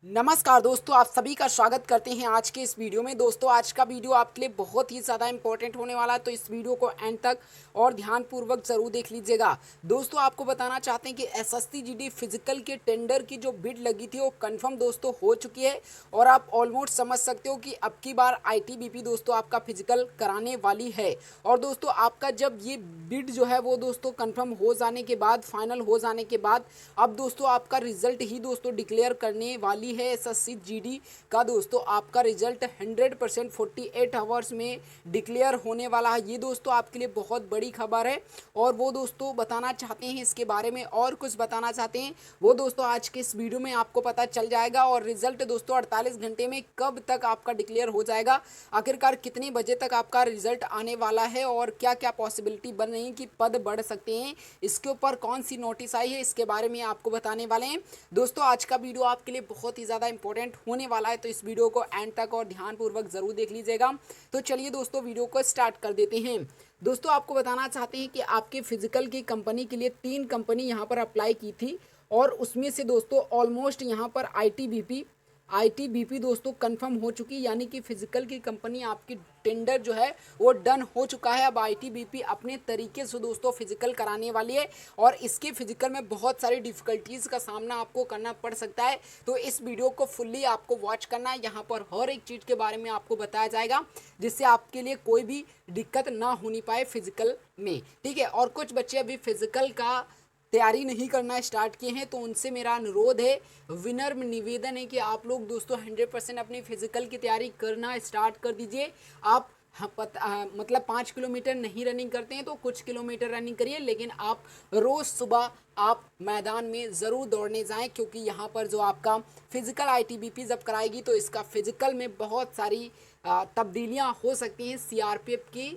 नमस्कार दोस्तों, आप सभी का स्वागत करते हैं आज के इस वीडियो में। दोस्तों, आज का वीडियो आपके लिए बहुत ही ज़्यादा इंपॉर्टेंट होने वाला है, तो इस वीडियो को एंड तक और ध्यानपूर्वक ज़रूर देख लीजिएगा। दोस्तों, आपको बताना चाहते हैं कि एसएससी जीडी फिजिकल के टेंडर की जो बिड लगी थी वो कंफर्म दोस्तों हो चुकी है और आप ऑलमोस्ट समझ सकते हो कि अब की बार आईटीबीपी दोस्तों आपका फिजिकल कराने वाली है। और दोस्तों, आपका जब ये बिड जो है वो दोस्तों कंफर्म हो जाने के बाद, फाइनल हो जाने के बाद, अब दोस्तों आपका रिजल्ट ही दोस्तों डिक्लेयर करने वाली है एसएससी जीडी का। दोस्तों, आपका रिजल्ट 100% 48 आवर्स में डिक्लेयर होने वाला है। ये दोस्तों आपके लिए बहुत बड़ी खबर है और वो दोस्तों बताना चाहते हैं इसके बारे में, और कुछ बताना चाहते हैं वो दोस्तों आज के इस वीडियो में आपको पता चल जाएगा। और रिजल्ट दोस्तों 48 घंटे में कब तक आपका डिक्लेयर हो जाएगा, आखिरकार कितने बजे तक आपका रिजल्ट आने वाला है और क्या क्या पॉसिबिलिटी बन रही है कि पद बढ़ सकते हैं, इसके ऊपर कौन सी नोटिस आई है, इसके बारे में आपको बताने वाले हैं। दोस्तों, आज का वीडियो आपके लिए बहुत ही ज़्यादा इंपॉर्टेंट होने वाला है, तो इस वीडियो को एंड तक और ध्यानपूर्वक ज़रूर देख लीजिएगा। तो चलिए दोस्तों, वीडियो को स्टार्ट कर देते हैं। दोस्तों, आपको बताना चाहते हैं कि आपके फिजिकल की कंपनी के लिए 3 कंपनी यहाँ पर अप्लाई की थी और उसमें से दोस्तों ऑलमोस्ट यहाँ पर आईटीबीपी दोस्तों कंफर्म हो चुकी, यानी कि फिजिकल की कंपनी आपकी टेंडर जो है वो डन हो चुका है। अब आईटीबीपी अपने तरीके से दोस्तों फिजिकल कराने वाली है और इसके फिजिकल में बहुत सारी डिफ़िकल्टीज़ का सामना आपको करना पड़ सकता है। तो इस वीडियो को फुल्ली आपको वॉच करना है, यहाँ पर हर एक चीज़ के बारे में आपको बताया जाएगा जिससे आपके लिए कोई भी दिक्कत ना होनी पाए फिजिकल में, ठीक है। और कुछ बच्चे अभी फिजिकल का तैयारी नहीं करना स्टार्ट किए हैं, तो उनसे मेरा अनुरोध है, विनम्र निवेदन है कि आप लोग दोस्तों 100% अपनी फिजिकल की तैयारी करना स्टार्ट कर दीजिए। आप मतलब 5 किलोमीटर नहीं रनिंग करते हैं तो कुछ किलोमीटर रनिंग करिए, लेकिन आप रोज़ सुबह आप मैदान में ज़रूर दौड़ने जाएं, क्योंकि यहाँ पर जो आपका फिजिकल आईटीबीपी जब कराएगी तो इसका फिजिकल में बहुत सारी तब्दीलियाँ हो सकती हैं सीआरपीएफ की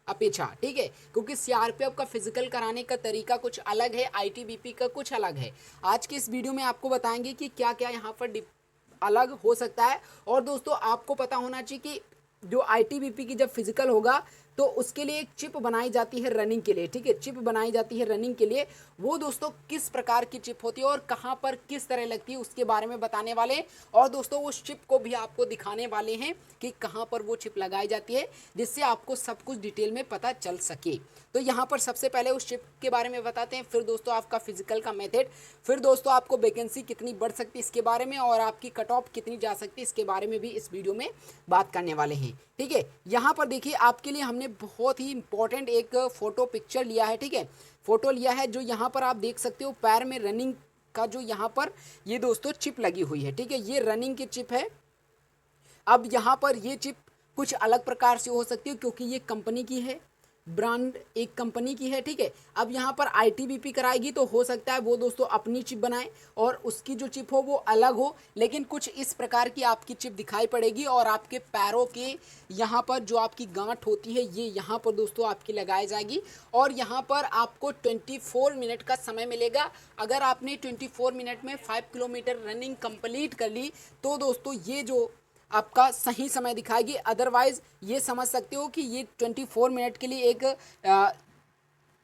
अपेक्षा, ठीक है। क्योंकि सीआरपीएफ का फिजिकल कराने का तरीका कुछ अलग है, आईटीबीपी का कुछ अलग है। आज की इस वीडियो में आपको बताएंगे कि क्या क्या यहाँ पर अलग हो सकता है। और दोस्तों, आपको पता होना चाहिए कि जो आईटीबीपी की जब फिजिकल होगा तो उसके लिए एक चिप बनाई जाती है रनिंग के लिए, ठीक है। चिप बनाई जाती है रनिंग के लिए, वो दोस्तों किस प्रकार की चिप होती है और कहाँ पर किस तरह लगती है उसके बारे में बताने वाले हैं। और दोस्तों, उस चिप को भी आपको दिखाने वाले हैं कि कहाँ पर वो चिप लगाई जाती है, जिससे आपको सब कुछ डिटेल में पता चल सके। तो यहाँ पर सबसे पहले उस चिप के बारे में बताते हैं, फिर दोस्तों आपका फिजिकल का मेथड, फिर दोस्तों आपको वैकेंसी कितनी बढ़ सकती है इसके बारे में, और आपकी कट ऑफ कितनी जा सकती है इसके बारे में भी इस वीडियो में बात करने वाले हैं, ठीक है। यहाँ पर देखिए, आपके लिए हमने बहुत ही इंपॉर्टेंट एक फोटो पिक्चर लिया है, ठीक है। फोटो लिया है जो यहाँ पर आप देख सकते हो, पैर में रनिंग का जो यहाँ पर ये दोस्तों चिप लगी हुई है, ठीक है। ये रनिंग की चिप है। अब यहाँ पर ये चिप कुछ अलग प्रकार से हो सकती है क्योंकि ये कंपनी की है, ब्रांड एक कंपनी की है, ठीक है। अब यहाँ पर आईटीबीपी कराएगी तो हो सकता है वो दोस्तों अपनी चिप बनाए और उसकी जो चिप हो वो अलग हो, लेकिन कुछ इस प्रकार की आपकी चिप दिखाई पड़ेगी और आपके पैरों के यहाँ पर जो आपकी गांठ होती है ये यहाँ पर दोस्तों आपकी लगाई जाएगी। और यहाँ पर आपको 24 मिनट का समय मिलेगा। अगर आपने 24 मिनट में 5 किलोमीटर रनिंग कंप्लीट कर ली तो दोस्तों ये जो आपका सही समय दिखाएगी। अदरवाइज ये समझ सकते हो कि ये 24 मिनट के लिए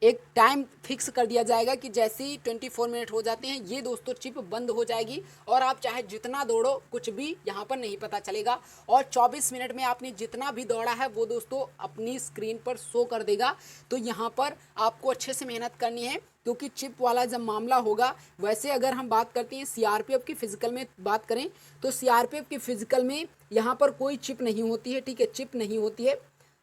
एक टाइम फिक्स कर दिया जाएगा कि जैसे ही 24 मिनट हो जाते हैं ये दोस्तों चिप बंद हो जाएगी और आप चाहे जितना दौड़ो कुछ भी यहाँ पर नहीं पता चलेगा। और 24 मिनट में आपने जितना भी दौड़ा है वो दोस्तों अपनी स्क्रीन पर शो कर देगा। तो यहाँ पर आपको अच्छे से मेहनत करनी है, क्योंकि चिप वाला जब मामला होगा, वैसे अगर हम बात करते हैं सीआरपीएफ की फिजिकल में बात करें तो सीआरपीएफ की फिजिकल में यहाँ पर कोई चिप नहीं होती है, ठीक है। चिप नहीं होती है,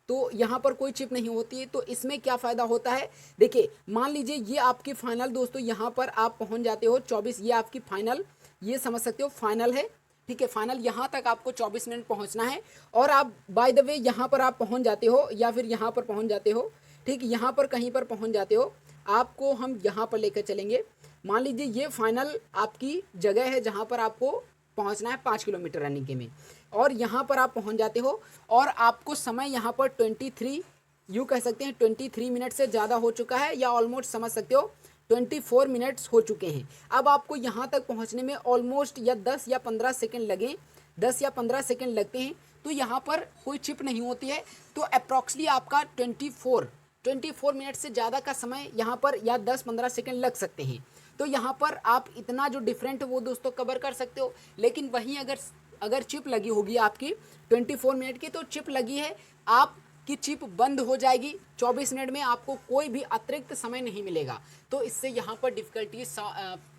तो यहाँ पर कोई चिप नहीं होती है। तो इसमें क्या फ़ायदा होता है, देखिए मान लीजिए ये आपकी फाइनल दोस्तों यहाँ पर आप पहुँच जाते हो 24, ये आपकी फाइनल, ये समझ सकते हो फाइनल है, ठीक है। फाइनल यहाँ तक आपको 24 मिनट पहुँचना है और आप बाय द वे यहाँ पर आप पहुँच जाते हो या फिर यहाँ पर पहुँच जाते हो, ठीक, यहाँ पर कहीं पर पहुँच जाते हो। आपको हम यहाँ पर लेकर चलेंगे। मान लीजिए ये फाइनल आपकी जगह है जहाँ पर आपको पहुँचना है 5 किलोमीटर रनिंग के में, और यहाँ पर आप पहुँच जाते हो और आपको समय यहाँ पर 23 यूँ कह सकते हैं 23 मिनट से ज़्यादा हो चुका है, या ऑलमोस्ट समझ सकते हो 24 मिनट्स हो चुके हैं। अब आपको यहाँ तक पहुँचने में ऑलमोस्ट या 10 या 15 सेकेंड लगें, 10 या 15 सेकेंड लगते हैं। तो यहाँ पर कोई चिप नहीं होती है, तो अप्रॉक्सली आपका 24 मिनट से ज़्यादा का समय यहाँ पर या 10-15 सेकंड लग सकते हैं। तो यहाँ पर आप इतना जो डिफरेंट वो दोस्तों कवर कर सकते हो। लेकिन वहीं अगर चिप लगी होगी आपकी 24 मिनट की, तो चिप लगी है, आपकी चिप बंद हो जाएगी 24 मिनट में, आपको कोई भी अतिरिक्त समय नहीं मिलेगा। तो इससे यहाँ पर डिफ़िकल्टी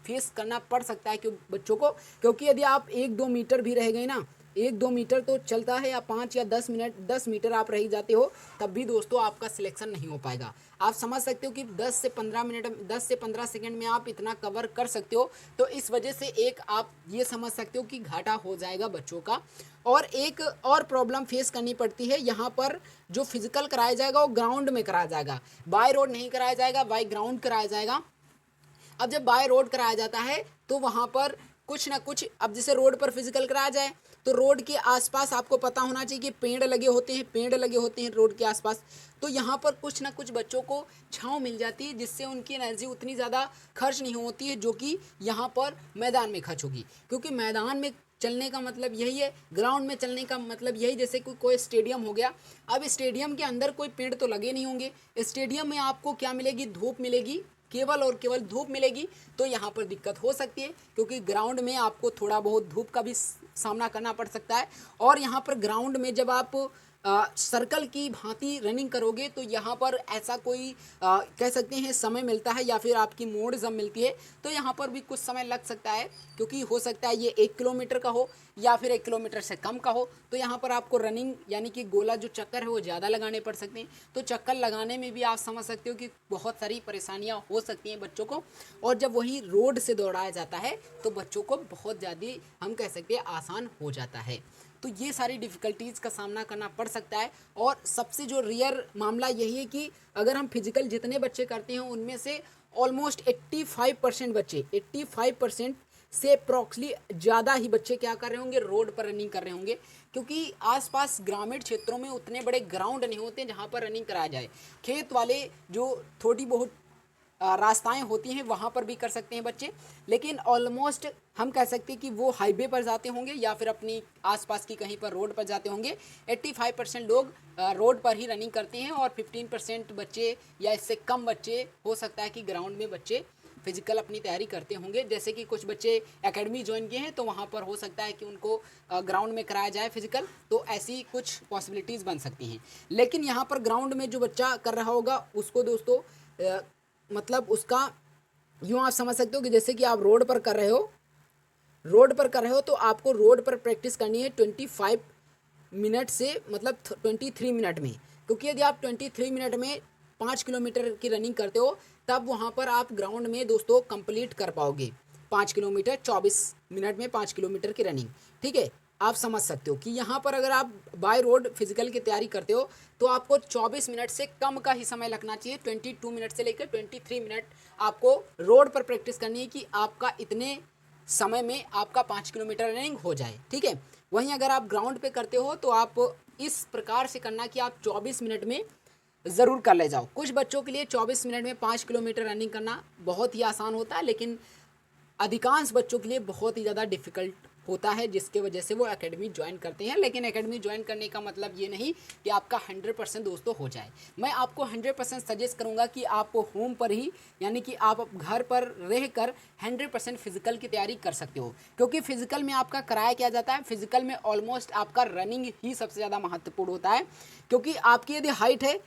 फेस करना पड़ सकता है क्यों बच्चों को, क्योंकि यदि आप 1-2 मीटर भी रह गए ना, 1-2 मीटर तो चलता है, या 5 या 10 मीटर आप रह जाते हो, तब भी दोस्तों आपका सिलेक्शन नहीं हो पाएगा। आप समझ सकते हो कि 10 से 15 सेकंड में आप इतना कवर कर सकते हो। तो इस वजह से एक आप ये समझ सकते हो कि घाटा हो जाएगा बच्चों का। और एक और प्रॉब्लम फेस करनी पड़ती है, यहाँ पर जो फिजिकल कराया जाएगा वो ग्राउंड में कराया जाएगा, बाय रोड नहीं कराया जाएगा, बाय ग्राउंड कराया जाएगा। अब जब बाय रोड कराया जाता है तो वहाँ पर कुछ ना कुछ, अब जैसे रोड पर फिजिकल कराया जाए तो रोड के आसपास आपको पता होना चाहिए कि पेड़ लगे होते हैं रोड के आसपास। तो यहाँ पर कुछ ना कुछ बच्चों को छांव मिल जाती है, जिससे उनकी एनर्जी उतनी ज़्यादा खर्च नहीं होती है जो कि यहाँ पर मैदान में खर्च होगी। क्योंकि मैदान में चलने का मतलब यही है, ग्राउंड में चलने का मतलब यही, जैसे कोई स्टेडियम हो गया। अब स्टेडियम के अंदर कोई पेड़ तो लगे नहीं होंगे, स्टेडियम में आपको क्या मिलेगी, धूप मिलेगी, केवल और केवल धूप मिलेगी। तो यहाँ पर दिक्कत हो सकती है, क्योंकि ग्राउंड में आपको थोड़ा बहुत धूप का भी सामना करना पड़ सकता है। और यहाँ पर ग्राउंड में जब आप सर्कल की भांति रनिंग करोगे तो यहाँ पर ऐसा कोई कह सकते हैं समय मिलता है, या फिर आपकी मोड़ जब मिलती है तो यहाँ पर भी कुछ समय लग सकता है, क्योंकि हो सकता है ये 1 किलोमीटर का हो या फिर 1 किलोमीटर से कम का हो। तो यहाँ पर आपको रनिंग यानी कि गोला जो चक्कर है वो ज़्यादा लगाने पड़ सकते हैं। तो चक्कर लगाने में भी आप समझ सकते हो कि बहुत सारी परेशानियाँ हो सकती हैं बच्चों को। और जब वही रोड से दौड़ाया जाता है तो बच्चों को बहुत ज़्यादा, हम कह सकते हैं, आसान हो जाता है। तो ये सारी डिफ़िकल्टीज़ का सामना करना पड़ सकता है। और सबसे जो रियर मामला यही है कि अगर हम फिजिकल जितने बच्चे करते हैं उनमें से ऑलमोस्ट 85% से अप्रॉक्सली ज़्यादा ही बच्चे क्या कर रहे होंगे, रोड पर रनिंग कर रहे होंगे। क्योंकि आसपास ग्रामीण क्षेत्रों में उतने बड़े ग्राउंड नहीं होते जहाँ पर रनिंग कराया जाए। खेत वाले जो थोड़ी बहुत रास्ताएं होती हैं वहाँ पर भी कर सकते हैं बच्चे, लेकिन ऑलमोस्ट हम कह सकते हैं कि वो हाईवे पर जाते होंगे या फिर अपनी आसपास की कहीं पर रोड पर जाते होंगे। 85% लोग रोड पर ही रनिंग करते हैं, और 15% बच्चे या इससे कम बच्चे हो सकता है कि ग्राउंड में बच्चे फिजिकल अपनी तैयारी करते होंगे। जैसे कि कुछ बच्चे एकेडमी ज्वाइन किए हैं तो वहाँ पर हो सकता है कि उनको ग्राउंड में कराया जाए फिजिकल, तो ऐसी कुछ पॉसिबिलिटीज़ बन सकती हैं। लेकिन यहाँ पर ग्राउंड में जो बच्चा कर रहा होगा उसको दोस्तों मतलब उसका यूँ आप समझ सकते हो कि जैसे कि आप रोड पर कर रहे हो तो आपको रोड पर प्रैक्टिस करनी है 25 मिनट से मतलब 23 मिनट में। क्योंकि यदि आप 23 मिनट में 5 किलोमीटर की रनिंग करते हो तब वहाँ पर आप ग्राउंड में दोस्तों कंप्लीट कर पाओगे 5 किलोमीटर 24 मिनट में 5 किलोमीटर की रनिंग। ठीक है, आप समझ सकते हो कि यहाँ पर अगर आप बाय रोड फिजिकल की तैयारी करते हो तो आपको 24 मिनट से कम का ही समय लगना चाहिए। 22 मिनट से लेकर 23 मिनट आपको रोड पर प्रैक्टिस करनी है कि आपका इतने समय में आपका 5 किलोमीटर रनिंग हो जाए। ठीक है, वहीं अगर आप ग्राउंड पे करते हो तो आप इस प्रकार से करना कि आप 24 मिनट में ज़रूर कर ले जाओ। कुछ बच्चों के लिए 24 मिनट में 5 किलोमीटर रनिंग करना बहुत ही आसान होता है, लेकिन अधिकांश बच्चों के लिए बहुत ही ज़्यादा डिफ़िकल्ट होता है, जिसके वजह से वो एकेडमी ज्वाइन करते हैं। लेकिन एकेडमी ज्वाइन करने का मतलब ये नहीं कि आपका 100% दोस्तों हो जाए। मैं आपको 100% सजेस्ट करूँगा कि आप होम पर ही, यानी कि आप घर पर रह कर 100% फिजिकल की तैयारी कर सकते हो। क्योंकि फिजिकल में आपका कराया क्या जाता है, फिजिकल में ऑलमोस्ट आपका रनिंग ही सबसे ज़्यादा महत्वपूर्ण होता है। क्योंकि आपकी यदि हाइट है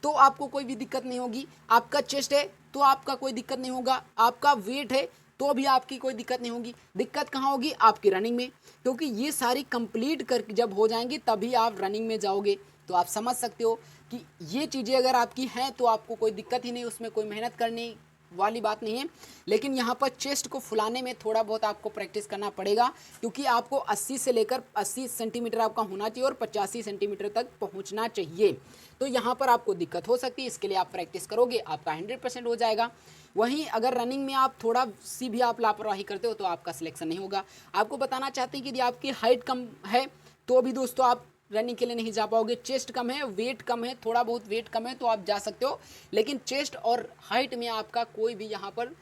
तो आपको कोई भी दिक्कत नहीं होगी, आपका चेस्ट है तो आपका कोई दिक्कत नहीं होगा, आपका वेट है तो भी आपकी कोई दिक्कत नहीं होगी। दिक्कत कहाँ होगी, आपकी रनिंग में। क्योंकि ये सारी कंप्लीट कर जब हो जाएंगी तभी आप रनिंग में जाओगे। तो आप समझ सकते हो कि ये चीज़ें अगर आपकी हैं तो आपको कोई दिक्कत ही नहीं, उसमें कोई मेहनत करने वाली बात नहीं है। लेकिन यहाँ पर चेस्ट को फुलाने में थोड़ा बहुत आपको प्रैक्टिस करना पड़ेगा, क्योंकि आपको 80 से लेकर 80 सेंटीमीटर आपका होना चाहिए और 85 सेंटीमीटर तक पहुँचना चाहिए। तो यहाँ पर आपको दिक्कत हो सकती है, इसके लिए आप प्रैक्टिस करोगे, आपका 100% हो जाएगा। वहीं अगर रनिंग में आप थोड़ा सी भी आप लापरवाही करते हो तो आपका सिलेक्शन नहीं होगा। आपको बताना चाहते हैं कि यदि आपकी हाइट कम है तो भी दोस्तों आप रनिंग के लिए नहीं जा पाओगे। चेस्ट कम है, वेट कम है, थोड़ा बहुत वेट कम है तो आप जा सकते हो, लेकिन चेस्ट और हाइट में आपका कोई भी यहाँ पर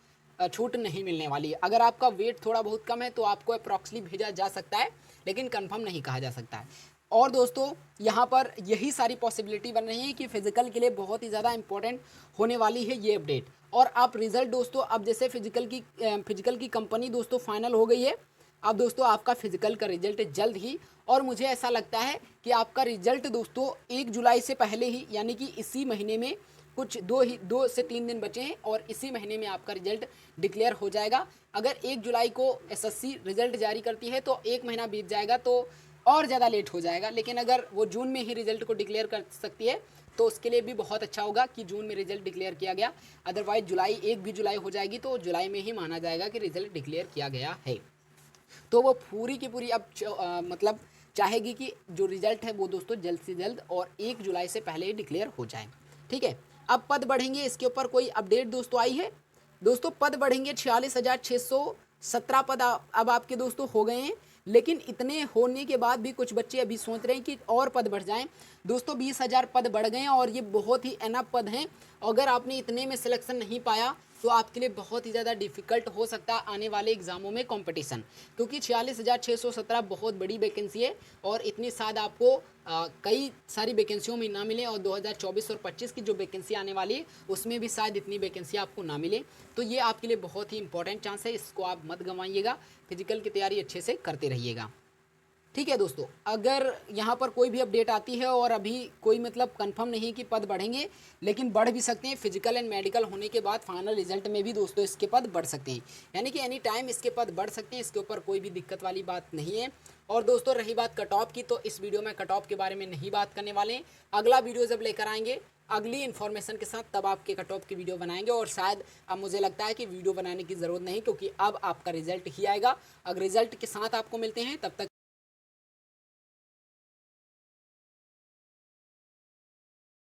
छूट नहीं मिलने वाली है। अगर आपका वेट थोड़ा बहुत कम है तो आपको अप्रॉक्सली भेजा जा सकता है, लेकिन कंफर्म नहीं कहा जा सकता है। और दोस्तों यहाँ पर यही सारी पॉसिबिलिटी बन रही है कि फिजिकल के लिए बहुत ही ज़्यादा इंपॉर्टेंट होने वाली है ये अपडेट। और अब रिजल्ट दोस्तों, अब जैसे फिजिकल की कंपनी दोस्तों फाइनल हो गई है, अब दोस्तों आपका फिजिकल का रिजल्ट जल्द ही, और मुझे ऐसा लगता है कि आपका रिजल्ट दोस्तों 1 जुलाई से पहले ही, यानी कि इसी महीने में कुछ 2 से 3 दिन बचे हैं और इसी महीने में आपका रिजल्ट डिक्लेयर हो जाएगा। अगर 1 जुलाई को एसएससी रिजल्ट जारी करती है तो 1 महीना बीत जाएगा तो और ज़्यादा लेट हो जाएगा, लेकिन अगर वो जून में ही रिजल्ट को डिक्लेयर कर सकती है तो उसके लिए भी बहुत अच्छा होगा कि जून में रिजल्ट डिक्लेयर किया गया। अदरवाइज जुलाई 1 भी जुलाई हो जाएगी तो जुलाई में ही माना जाएगा कि रिजल्ट डिक्लेयर किया गया है। तो वो पूरी की पूरी अब मतलब चाहेगी कि जो रिजल्ट है वो दोस्तों जल्द से जल्द और 1 जुलाई से पहले ही डिक्लेयर हो जाए। ठीक है, अब पद बढ़ेंगे, इसके ऊपर कोई अपडेट दोस्तों आई है? दोस्तों पद बढ़ेंगे, 46,617 पद अब आपके दोस्तों हो गए हैं। लेकिन इतने होने के बाद भी कुछ बच्चे अभी सोच रहे हैं कि और पद बढ़ जाएं। दोस्तों 20,000 पद बढ़ गए हैं और ये बहुत ही एनफ पद हैं। अगर आपने इतने में सिलेक्शन नहीं पाया तो आपके लिए बहुत ही ज़्यादा डिफिकल्ट हो सकता है आने वाले एग्जामों में कंपटीशन, क्योंकि 46,617 बहुत बड़ी वैकेंसी है और इतनी शायद आपको कई सारी वैकेंसियों में ना मिले, और 2024 और 25 की जो वैकेंसी आने वाली है उसमें भी शायद इतनी वैकेंसी आपको ना मिले। तो ये आपके लिए बहुत ही इंपॉर्टेंट चांस है, इसको आप मत गंवाइएगा। फिजिकल की तैयारी अच्छे से करते रहिएगा। ठीक है दोस्तों, अगर यहाँ पर कोई भी अपडेट आती है और अभी कोई मतलब कंफर्म नहीं है कि पद बढ़ेंगे, लेकिन बढ़ भी सकते हैं। फिजिकल एंड मेडिकल होने के बाद फाइनल रिजल्ट में भी दोस्तों इसके पद बढ़ सकते हैं, यानी कि एनी टाइम इसके पद बढ़ सकते हैं, इसके ऊपर कोई भी दिक्कत वाली बात नहीं है। और दोस्तों रही बात कट ऑफ की, तो इस वीडियो में कट ऑफ के बारे में नहीं बात करने वाले हैं। अगला वीडियो जब लेकर आएंगे अगली इन्फॉर्मेशन के साथ तब आपके कट ऑफ की वीडियो बनाएंगे, और शायद अब मुझे लगता है कि वीडियो बनाने की ज़रूरत नहीं, क्योंकि अब आपका रिजल्ट ही आएगा। अगर रिजल्ट के साथ आपको मिलते हैं, तब तक